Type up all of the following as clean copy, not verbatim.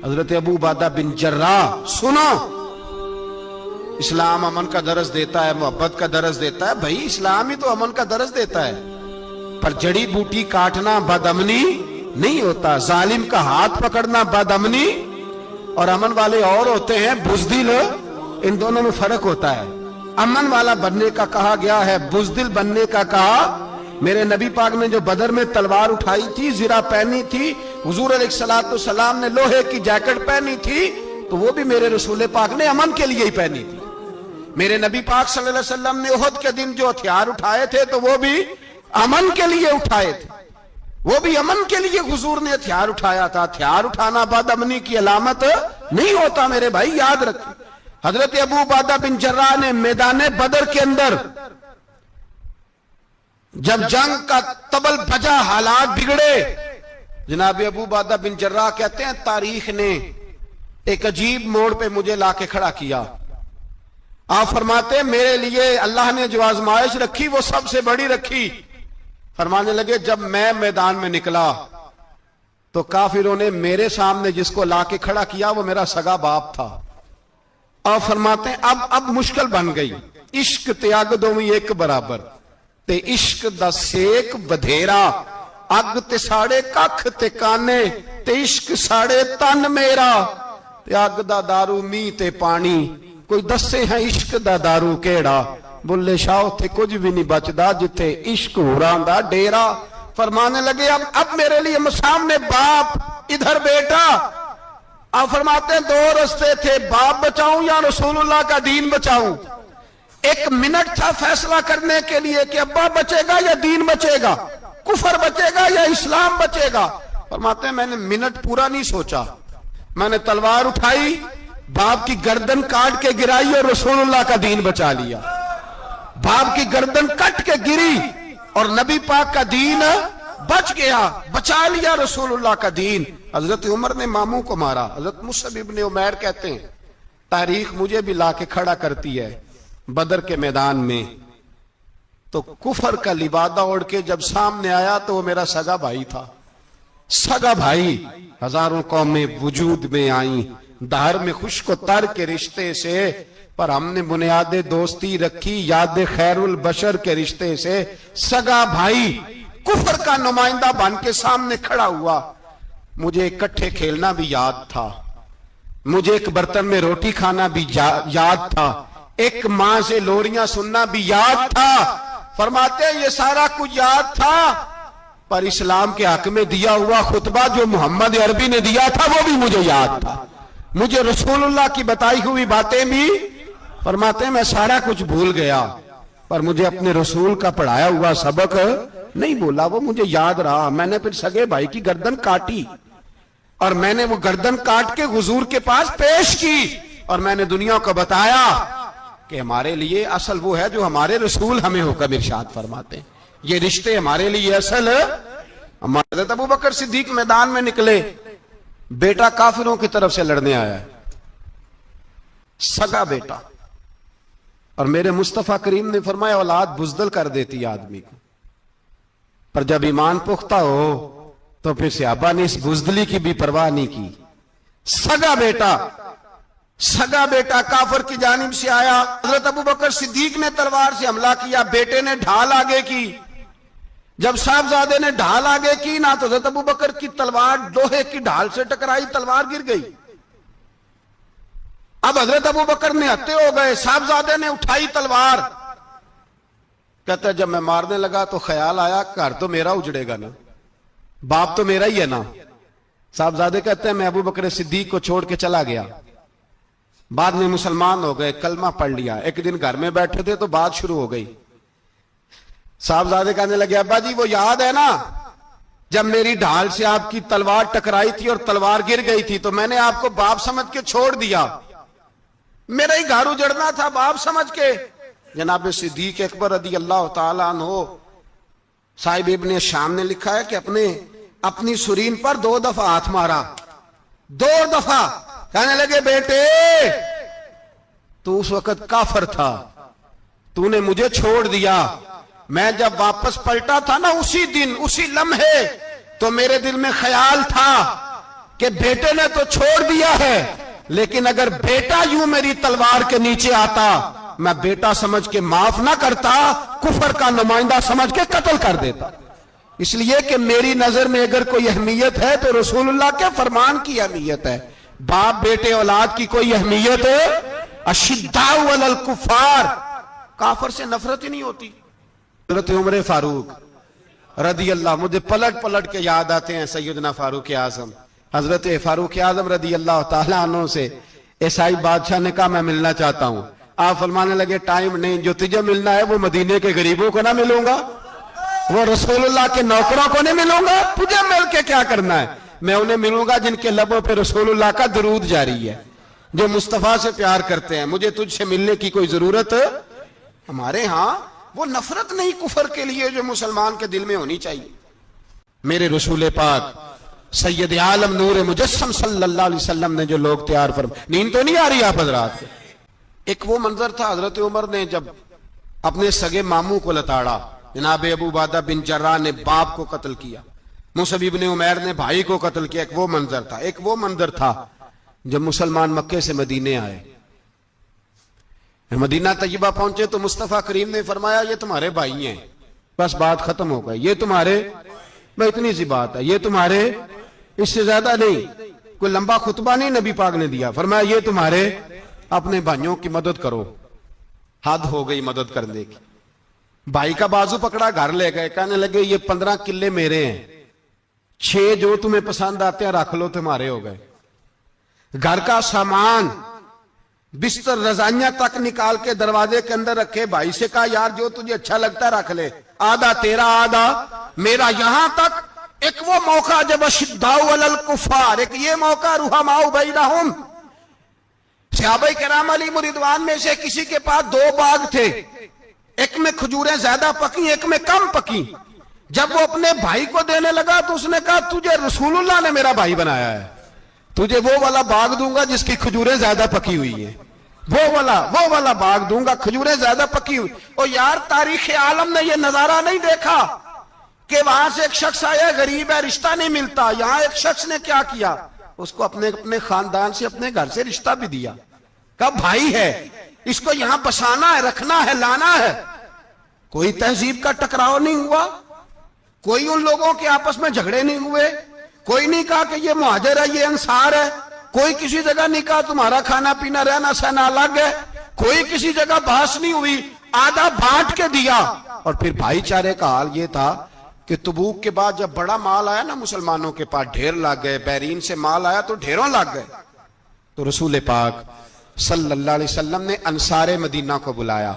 हजरत अबू उबादा बिन जर्राह, सुनो, इस्लाम अमन का दर्ज देता है, मोहब्बत का दर्ज देता है। भाई इस्लाम ही तो अमन का दर्ज देता है, पर जड़ी बूटी काटना बदअमनी नहीं होता। जालिम का हाथ पकड़ना बदअमनी, और अमन वाले और होते हैं बुज़दिल। इन दोनों में फर्क होता है। अमन वाला बनने का कहा गया है, बुज़दिल बनने का कहा। मेरे नबी पाक ने जो बदर में तलवार उठाई थी, जिरा पहनी थी, हुजूर अलैहिस्सलाम ने लोहे की जैकेट पहनी थी, तो वो भी मेरे रसूल पाक ने अमन के लिए ही पहनी थी। मेरे नबी पाक सल्लल्लाहु अलैहि वसल्लम ने उहद के दिन जो हथियार उठाए थे, तो वो भी अमन के लिए उठाए थे। वो भी अमन के लिए हुजूर ने हथियार उठाया था। हथियार उठाना बदअमनी की अलामत नहीं होता मेरे भाई, याद रखें। हजरत अबू उबादा बिन जर्राह ने मैदान बदर के अंदर जब जंग का तबल बजा, हालात बिगड़े, जनाब अबू उबादा बिन जर्राह कहते हैं तारीख ने एक अजीब मोड़ पे मुझे लाके खड़ा किया। आप फरमाते मेरे लिए अल्लाह ने जो आजमाइश रखी वो सबसे बड़ी रखी। फरमाने लगे जब मैं मैदान में निकला तो काफिरों ने मेरे सामने जिसको लाके खड़ा किया वो मेरा सगा बाप था। और फरमाते अब मुश्किल बन गई। इश्क त्याग दोवी एक बराबर, ते इश्क दा सेक बधेरा, अग ते साड़े कख ते काने, ते इश्क साड़े तन मेरा, ते अग दा दारू मीह ते पानी, कोई दसे है इश्क दा दारू केड़ा, बुल्ले शाह उथे कुछ भी नहीं बचदा जिथे इश्क होरां दा डेरा। फरमाने लगे अब मेरे लिए सामने बाप, इधर बेटा। आप फरमाते हैं दो रास्ते थे, बाप बचाऊं या रसूलुल्लाह का दीन बचाऊं। एक मिनट था फैसला करने के लिए कि अब्बा बचेगा या दीन बचेगा, कुफर बचेगा या इस्लाम बचेगा। फरमाते हैं मैंने मिनट पूरा नहीं सोचा, मैंने तलवार उठाई, बाप की गर्दन काट के गिराई और रसूलुल्लाह का दीन बचा लिया। बाप की गर्दन कट के गिरी और नबी पाक का दीन बच गया, बचा लिया रसूलुल्लाह का दीन। हजरत उमर ने मामू को मारा। हजरत मुसअब इब्न उमैर कहते हैं तारीख मुझे भी लाके खड़ा करती है बदर के मैदान में, तो कुफर का लिबादा ओढ़ के जब सामने आया तो वो मेरा सगा भाई था। सगा भाई, हजारों कौमें वजूद में आई दहर में खुश्क तर के रिश्ते से, पर हमने बुनियादे दोस्ती रखी याद खैरुल बशर के रिश्ते से। सगा भाई कुफर का नुमाइंदा बन के सामने खड़ा हुआ। मुझे इकट्ठे खेलना भी याद था, मुझे एक बर्तन में रोटी खाना भी याद था, एक मां से लोरियां सुनना भी याद था। फरमाते ये सारा कुछ याद था, पर इस्लाम के हक में दिया हुआ खुतबा जो मोहम्मद अरबी ने दिया था वो भी मुझे याद था। मुझे रसूलुल्लाह की बताई हुई बातें भी, फरमाते मैं सारा कुछ भूल गया, पर मुझे अपने रसूल का पढ़ाया हुआ सबक नहीं भूला, वो मुझे याद रहा। मैंने फिर सगे भाई की गर्दन काटी और मैंने वो गर्दन काट के हुजूर के पास पेश की और मैंने दुनिया को बताया कि हमारे लिए असल वो है जो हमारे रसूल हमें हुक्म इरशाद फरमाते हैं। ये रिश्ते हमारे लिए असल। हमारे अबू बकर सिद्दीक मैदान में निकले, बेटा काफिरों की तरफ से लड़ने आया है, सगा बेटा। और मेरे मुस्तफा करीम ने फरमाया औलाद बुज़दिल कर देती आदमी को, पर जब ईमान पुख्ता हो तो फिर सहाबा ने इस बुज़दिली की भी परवाह नहीं की। सगा बेटा काफिर की जानिब से आया। हजरत अबू बकर सिद्दीक ने तलवार से हमला किया, बेटे ने ढाल आगे की। जब साहबजादे ने ढाल आगे की ना, तो हजरत अबू बकर की तलवार लोहे की ढाल से टकराई, तलवार गिर गई। अब हजरत अबू बकर ने हत्ते हो गए, साहबजादे ने उठाई तलवार। कहता जब मैं मारने लगा तो ख्याल आया घर तो मेरा उजड़ेगा ना, बाप तो मेरा ही है ना। साहबजादे कहते हैं मैं अबू बकर सिद्दीक को छोड़ के चला गया। बाद में मुसलमान हो गए, कलमा पढ़ लिया। एक दिन घर में बैठे थे तो बात शुरू हो गई। साहबजादे कहने लगे अब्बा जी वो याद है ना जब मेरी ढाल से आपकी तलवार टकराई थी और तलवार गिर गई थी, तो मैंने आपको बाप समझ के छोड़ दिया, मेरा ही घर उजड़ना था बाप समझ के। जनाब सिद्दीक अकबर रज़ी अल्लाह ताला अन्हु साहिब इब्ने शाम ने लिखा है कि अपनी सुरीन पर 2 दफा हाथ मारा, 2 दफा। कहने लगे बेटे तू उस वक्त काफिर था, तूने मुझे छोड़ दिया। मैं जब वापस पलटा था ना उसी दिन उसी लम्हे, तो मेरे दिल में ख्याल था कि बेटे ने तो छोड़ दिया है, लेकिन अगर बेटा यूं मेरी तलवार के नीचे आता, मैं बेटा समझ के माफ ना करता, कुफर का नुमाइंदा समझ के कत्ल कर देता। इसलिए कि मेरी नजर में अगर कोई अहमियत है तो रसूलुल्लाह के फरमान की अहमियत है। बाप बेटे औलाद की कोई अहमियत है? अशिद्दाउ अलल कुफार, काफर से नफरत ही नहीं होती। हजरत उमर फारूक रदी अल्लाह, मुझे पलट पलट के याद आते हैं सैयदना फारूक आजम। हजरत फारूक आजम रदी अल्लाह तआला अन्हु से ईसाई बादशाह ने कहा मैं मिलना चाहता हूं। आप फरमाने लगे टाइम नहीं, जो तुझे मिलना है वो मदीने के गरीबों को ना मिलूंगा, वो रसूलुल्लाह के नौकरों को नहीं मिलूंगा, तुझे मिल के क्या करना है? मैं उन्हें मिलूंगा जिनके लबों पे रसूलुल्लाह का दरूद जारी है, जो मुस्तफा से प्यार करते हैं। मुझे तुझसे मिलने की कोई जरूरत, हमारे यहां वो नफरत नहीं कुफर के लिए जो मुसलमान के दिल में होनी चाहिए। मेरे रसूल पाक सैयद आलम नूर मुजस्सम सल्लल्लाहु अलैहि वसल्लम ने जो लोग तैयार फरमा, नींद तो नहीं आ रही आप हजरात? एक वो मंजर था, हजरत उमर ने जब अपने सगे मामू को लताड़ा, जनाब अबू उबादा बिन जर्राह ने बाप को कत्ल किया, मुसअब इब्न उमैर ने भाई को कत्ल किया। एक वो मंजर था। एक वो मंजर था जब मुसलमान मक्के से मदीने आए, मदीना तैयबा पहुंचे तो मुस्तफा करीम ने फरमाया ये तुम्हारे भाई हैं, बस बात खत्म हो गई। ये तुम्हारे, भाई इतनी सी बात है, ये तुम्हारे, इससे ज्यादा नहीं। कोई लंबा खुतबा नहीं नबी पाक ने दिया। फरमाया ये तुम्हारे, अपने भाइयों की मदद करो। हद हो गई मदद करने की। भाई का बाजू पकड़ा, घर ले गए, कहने लगे ये 15 किले मेरे हैं, 6 जो तुम्हें पसंद आते हैं रख लो, तुम्हारे हो गए। घर का सामान, बिस्तर, रजाइयां तक निकाल के दरवाजे के अंदर रखे। भाई से कहा यार जो तुझे अच्छा लगता रख ले, आधा तेरा आधा मेरा। यहां तक एक वो मौका जब अशिद्दाउ अलल कुफार, एक ये मौका रुहमाउ बैनहुम, सहाबा किराम अलैहिम रिदवान में से किसी के पास 2 बाग थे, एक में खजूरें ज्यादा पकी, एक में कम पकी। जब वो अपने भाई को देने लगा तो उसने कहा तुझे रसूलुल्लाह ने मेरा भाई बनाया है, तुझे वो वाला बाग दूंगा जिसकी खजूरें ज्यादा पकी हुई है, वो वाला बाग दूंगा, खजूरें ज्यादा पकी हुई। और यार तारीख आलम ने ये नजारा नहीं देखा कि वहां से एक शख्स आया, गरीब है, रिश्ता नहीं मिलता। यहां एक शख्स ने क्या किया, उसको अपने अपने खानदान से, अपने घर से रिश्ता भी दिया। कहा भाई है, इसको यहां बसाना है, रखना है, लाना है। कोई तहजीब का टकराव नहीं हुआ, कोई उन लोगों के आपस में झगड़े नहीं हुए, कोई नहीं कहा कि ये मुहाजिर है, ये अंसार है, कोई किसी जगह नहीं कहा तुम्हारा खाना पीना रहना सहना अलग है, कोई किसी जगह बहस नहीं हुई, आधा बांट के दिया। और फिर भाईचारे का हाल ये था कि तबूक के बाद जब बड़ा माल आया ना मुसलमानों के पास, ढेर लग गए, बैरीन से माल आया तो ढेरों लग गए। तो रसूल पाक सल्लल्लाहु अलैहि वसल्लम ने अंसारे मदीना को बुलाया,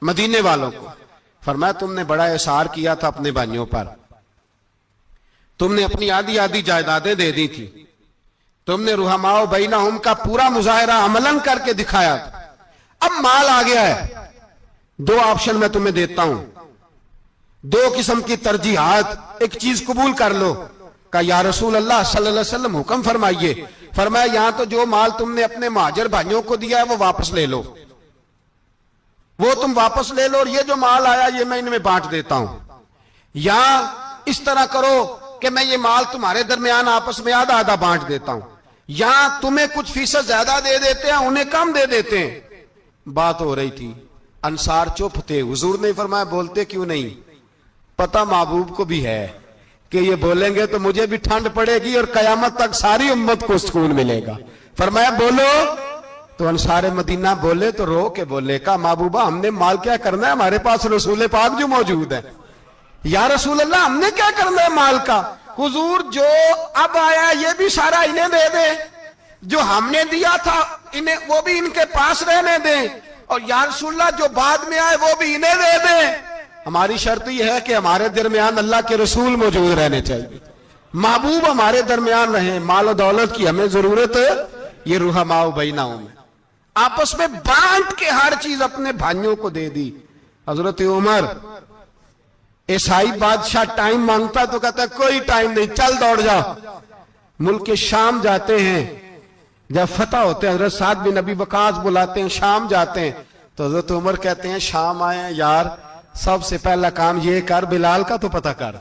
मदीने वालों को। फरमाया तुमने बड़ा एहसार किया था अपने भाइयों पर, तुमने अपनी आधी आधी जायदादें दे दी थी, तुमने रुहमाओ बैनहुम का पूरा मुजाहिरा अमलन करके दिखाया था। अब माल आ गया है, 2 ऑप्शन मैं तुम्हें देता हूं, 2 किस्म की तरजीहात, एक चीज कबूल कर लो। का या रसूल अल्लाह सल्लल्लाहु अलैहि वसल्लम हुक्म फरमाइए। फरमाया यहां तो जो माल तुमने अपने मुहाजिर भाइयों को दिया है वो वापस ले लो, वो तुम वापस ले लो, और ये जो माल आया ये मैं इनमें बांट देता हूं। या इस तरह करो कि मैं ये माल तुम्हारे दरमियान आपस में आधा आधा बांट देता हूं, या तुम्हें कुछ फीसद ज्यादा दे देते हैं, उन्हें कम दे देते हैं। बात हो रही थी, अंसार चुप थे। हुजूर ने फरमाया बोलते क्यों नहीं, पता महबूब को भी है कि ये बोलेंगे तो मुझे भी ठंड पड़ेगी और कयामत तक सारी उम्मत को सुकून मिलेगा। फरमाया बोलो। तो अंसारे मदीना बोले तो रो के बोले, का महबूबा हमने माल क्या करना है, हमारे पास रसूल पाक जो मौजूद है। या रसूल अल्लाह हमने क्या करना है माल का? हुजूर जो अब आया ये भी सारा इन्हें दे दे, जो हमने दिया था इन्हें वो भी इनके पास रहने दें, और या रसूल अल्लाह जो बाद में आए वो भी इन्हें दे दें। हमारी शर्त यह है कि हमारे दरमियान अल्लाह के रसूल मौजूद रहने चाहिए, महबूब हमारे दरमियान रहे, माल और दौलत की हमें जरूरत है। ये रुहमाओ बैनहुम में आपस में बांट के हर चीज अपने भाइयों को दे दी। हजरत उमर, ईसाई बादशाह टाइम मांगता तो कहता कोई टाइम नहीं, चल दौड़ जाओ। मुल्क के शाम जाते हैं, जब फतह होते हैं हजरत साद बिन अबी वकास बुलाते हैं, शाम जाते हैं। तो हजरत उमर कहते हैं शाम आए हैं यार, सबसे पहला काम ये कर, बिलाल का तो पता कर।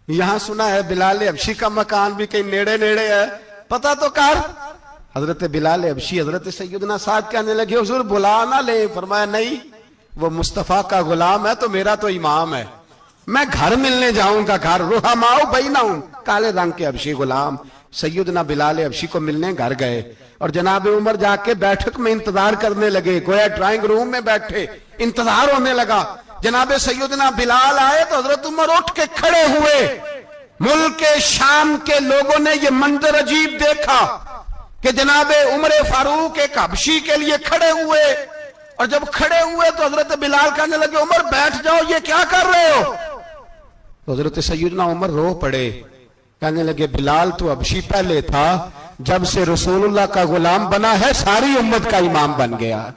यहां सुना है बिलाल हबशी का मकान भी कहीं नेड़े नेड़े है, पता तो कर। हजरत बिलाल हबशी हजरत सैयदना साद कहने लगे हुजूर बुला ना ले। फरमाया नहीं, वो मुस्तफा का गुलाम है तो मेरा तो इमाम है। मैं घर मिलने जाऊंगा, घर रुहमाओ बैना हूं। काले रंग के हबशी गुलाम सैयदना बिलाल हबशी को मिलने घर गए और जनाब उमर जाके बैठक में इंतजार करने लगे, गोया ड्राइंग रूम में बैठे इंतजार होने लगा। जनाब सैयदना बिलाल आए तो हजरत उमर उठ के खड़े हुए। मुल्क शाम के लोगों ने यह मंजर अजीब देखा कि जनाब उमर फारूक एक हबशी के लिए खड़े हुए, और जब खड़े हुए तो हजरत बिलाल कहने लगे उमर बैठ जाओ, ये क्या कर रहे हो? तो हजरत सैयदना उमर रो पड़े, कहने लगे बिलाल तो हबशी पहले था, जब से रसूलुल्लाह का गुलाम बना है सारी उम्मत का इमाम बन गया,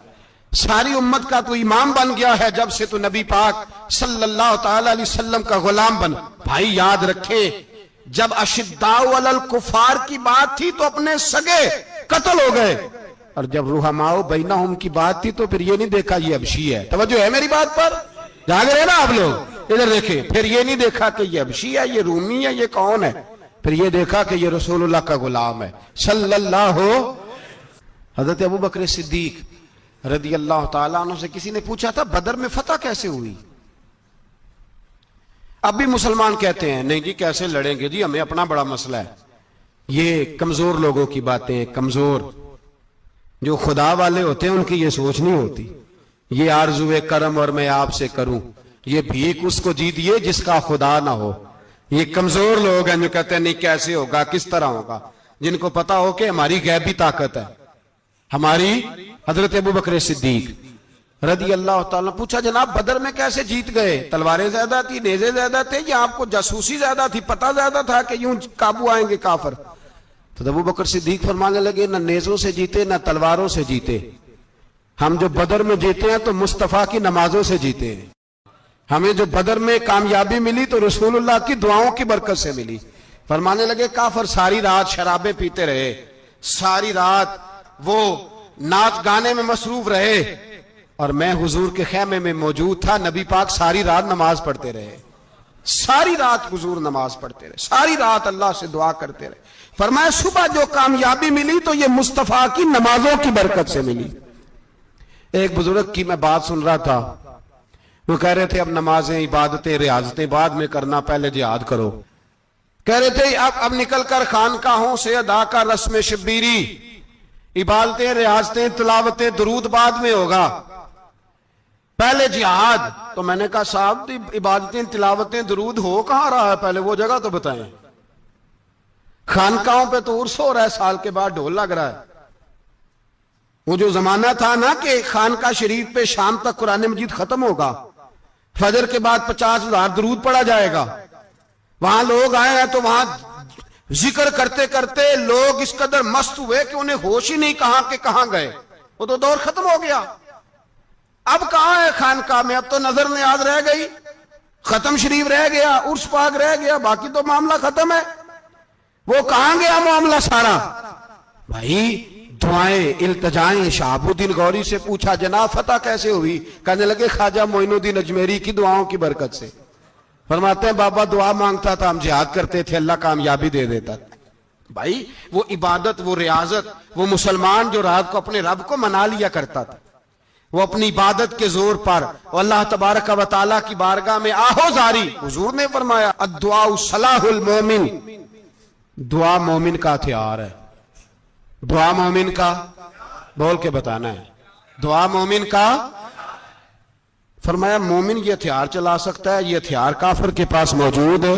सारी उम्मत का तो इमाम बन गया है जब से तो नबी पाक सल्लल्लाहु ताला अलैहि वसल्लम का गुलाम बन। भाई याद रखे, जब अशिद्दाउ अलल कुफार की बात थी तो अपने सगे कत्ल हो गए, और जब रुहमाओ बैनहुम की बात थी तो फिर ये नहीं देखा ये हबशी है। तवज्जो है मेरी बात पर? जाग रहे ना आप लोग? इधर देखे, फिर ये नहीं देखा कि ये हबशी है, ये रूमी है, ये कौन है, फिर ये देखा कि ये रसूलुल्लाह का गुलाम है सल्लल्लाहु। हजरत अबू बकर सिद्दीक रदी अल्लाह ताला अन्हु से किसी ने पूछा था बदर में फतह कैसे हुई? अब भी मुसलमान कहते हैं नहीं जी कैसे लड़ेंगे जी, हमें अपना बड़ा मसला है। ये कमजोर लोगों की बातें, कमजोर जो खुदा वाले होते हैं उनकी ये सोच नहीं होती। ये आरज़ुए करम और मैं आपसे करूं, ये भीख उसको जीतिए जिसका खुदा ना हो। ये कमजोर लोग हैं जो कहते हैं नहीं कैसे होगा, किस तरह होगा, जिनको पता हो कि हमारी गैबी ताकत है हमारी। हजरत अबू बकर सिद्दीक रदी अल्लाह ताला पूछा जनाब बदर में कैसे जीत गए? तलवारें ज्यादा थी, नेज़े ज्यादा थे, या आपको जासूसी ज्यादा थी, पता ज्यादा था कि यूं काबू आएंगे काफिर? तो अबू बकर सिद्दीक फरमाने लगे न नेज़ों से जीते न तलवारों से जीते, हम जो बदर में जीते हैं तो मुस्तफा की नमाजों से जीते हैं। हमें जो बदर में कामयाबी मिली तो रसूलुल्लाह की दुआओं की बरकत से मिली। फरमाने लगे काफिर सारी रात शराबें पीते रहे, सारी रात वो नाच गाने में मसरूफ रहे, और मैं हुजूर के खेमे में मौजूद था, नबी पाक सारी रात नमाज पढ़ते रहे, सारी रात हुजूर नमाज पढ़ते रहे, सारी रात अल्लाह से दुआ करते रहे। फरमाया सुबह जो कामयाबी मिली तो ये मुस्तफा की नमाजों की बरकत से मिली। एक बुजुर्ग की मैं बात सुन रहा था, वो कह रहे थे अब नमाजें इबादतें रियाजतें बाद में करना, पहले जिहाद करो। कह रहे थे अब निकल कर खानकाहों से अदा का रस्म शब्बीरी, इबादतें रियाजतें तिलावतें दुरूद बाद में होगा, पहले जिहाद। तो मैंने कहा साहब इबादतें तिलावतें दुरूद हो कहां रहा है, पहले वो जगह तो बताएं। खानकाहों पे तो उर्स हो रहा है, साल के बाद ढोल लग रहा है। वो जो जमाना था ना कि खानका शरीफ पे शाम तक कुरान मजीद खत्म होगा, फजर के बाद 50,000 दुरूद पढ़ा जाएगा, वहां लोग आए हैं तो वहां जिक्र करते करते लोग इस कदर मस्त हुए कि उन्हें होश ही नहीं कहां के कहां गए। वो तो दौर खत्म हो गया। अब कहां है खानका में? अब तो नजर नियाज रह गई, खत्म शरीफ रह गया, उर्स पाक रह गया, बाकी तो मामला खत्म है। वो कहां गया मामला सारा? भाई दुआएं इल्तजाएं। शहाबुद्दीन गौरी से पूछा जनाब फतह कैसे हुई? कहने लगे ख्वाजा मोइनुद्दीन अजमेरी की दुआओं की बरकत से। फरमाते हैं बाबा दुआ मांगता था, हम जिहाद करते थे, अल्लाह कामयाबी दे देता। भाई वो इबादत, वो रियाजत, वो मुसलमान जो रात को अपने रब को मना लिया करता था, वो अपनी इबादत के जोर पर अल्लाह तबारक व तआला की बारगाह में आहो जारी। हुजूर ने फरमाया अद्दुआ सलाहुल मोमिन, दुआ मोमिन का हथियार है। दुआ मोमिन का, बोल के बताना है, दुआ मोमिन का। फरमाया मोमिन ये हथियार चला सकता है, ये हथियार काफिर के पास मौजूद है।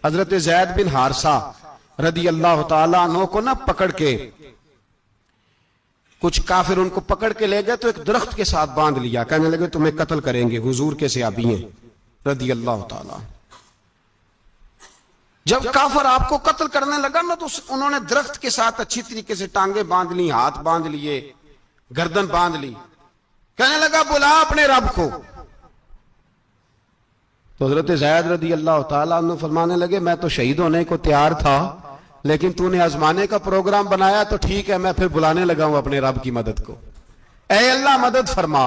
हजरत ज़ैद बिन हारसा रदी अल्लाह ताला अन्हु को ना पकड़ के कुछ काफिर उनको पकड़ के ले गए तो एक दरख्त के साथ बांध लिया, कहने लगे तुम्हें कत्ल करेंगे, हुजूर के सहाबी हैं रदी अल्लाह ताला। जब काफिर आपको कत्ल करने लगा ना तो उन्होंने दरख्त के साथ अच्छी तरीके से टांगे बांध ली, हाथ बांध लिए, गर्दन बांध ली। कहने लगा बुला अपने रब को। तो हजरत ज़ैद रदी अल्लाह ताला अन्हु फरमाने लगे मैं तो शहीद होने को तैयार था, लेकिन तूने आजमाने का प्रोग्राम बनाया तो ठीक है, मैं फिर बुलाने लगा हूं अपने रब की मदद को। ऐ अल्लाह मदद फरमा।